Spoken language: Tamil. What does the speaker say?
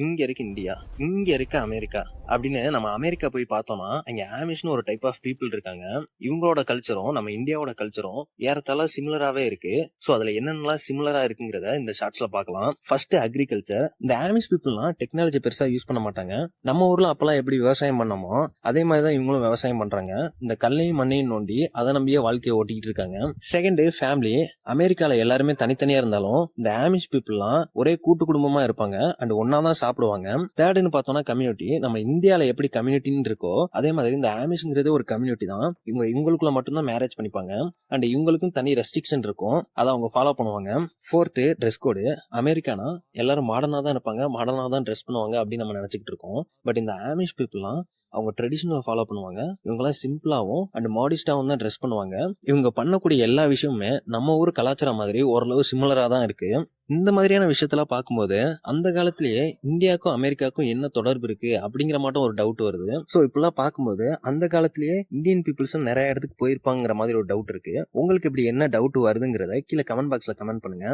இங்க இருக்கு இந்தியா, இங்க இருக்கு அமெரிக்கா அப்படின்னு நம்ம அமெரிக்கா போய் பார்த்தோம்னா அங்க ஆமிஷ்னு ஒரு டைப் ஆஃப் பீப்புள் இருக்காங்க. இவங்களோட கல்ச்சரும் நம்ம இந்தியாவோட கல்ச்சரும் ஏறத்தாழ சிமிலராவே இருக்கு. சோ அதுல என்னென்னலாம் சிமிலரா இருக்குங்கிறத இந்த ஷார்ட்ஸ்ல பார்க்கலாம். First agriculture. இந்த ஆமிஷ் பீப்புள்லாம் டெக்னாலஜி பெருசா யூஸ் பண்ண மாட்டாங்க. நம்ம ஊர்ல அப்பெல்லாம் எப்படி விவசாயம் பண்ணோமோ அதே மாதிரிதான் இவங்களும் விவசாயம் பண்றாங்க. இந்த கல்லையும் மண்ணையும் நோண்டி அதை நம்பியே வாழ்க்கையை ஓட்டிக்கிட்டு இருக்காங்க. Second family. அமெரிக்கால எல்லாருமே தனித்தனியா இருந்தாலும் இந்த ஆமிஷ் பீப்புள்லாம் ஒரே கூட்டு குடும்பமா இருப்பாங்க அண்ட் ஒன்னா தான் சாப்பிடுவாங்க. தேர்ட்னு பார்த்தோம்னா கம்யூனிட்டி. நம்ம இந்தியால எப்படி கம்யூனிட்டின்னு இருக்கோ அதே மாதிரி இந்த ஆமிஷ்ங்கிறது ஒரு கம்யூனிட்டி தான். இவங்களுக்குள்ள மட்டும்தான் மேரேஜ் பண்ணிப்பாங்க அண்ட் இவங்களுக்கும் தனி ரெஸ்ட்ரிக்ஷன் இருக்கும், அதை அவங்க ஃபாலோ பண்ணுவாங்க. Fourth dress code. அமெரிக்கானா எல்லாரும் மாடர்னா தான் இருப்பாங்க, மாடர்னா தான் ட்ரெஸ் பண்ணுவாங்க அப்படின்னு நம்ம நினைச்சிட்டு இருக்கோம். பட் இந்த ஆமிஷ் பீப்புள்லாம் அவங்க ட்ரெடிஷனல் ஃபாலோ பண்ணுவாங்க. இவங்கெல்லாம் சிம்பிளாவும் அண்ட் மாடிஸ்டாவும் தான் ட்ரெஸ் பண்ணுவாங்க. இவங்க பண்ணக்கூடிய எல்லா விஷயமுமே நம்ம ஊர் கலாச்சாரம் மாதிரி ஓரளவு சிமிலரா தான் இருக்கு. இந்த மாதிரியான விஷயத்தெல்லாம் பார்க்கும்போது அந்த காலத்திலேயே இந்தியாவுக்கும் அமெரிக்காவுக்கும் என்ன தொடர்பு இருக்கு அப்படிங்கிற மட்டும் ஒரு டவுட் வருது. சோ இப்பெல்லாம் பார்க்கும்போது அந்த காலத்திலேயே இந்தியன் பீப்புள்ஸ் நிறைய இடத்துக்கு போயிருப்பாங்கிற மாதிரி ஒரு டவுட் இருக்கு. உங்களுக்கு இப்படி என்ன டவுட் வருதுங்கிறத கீழே கமெண்ட் பாக்ஸ்ல கமெண்ட் பண்ணுங்க.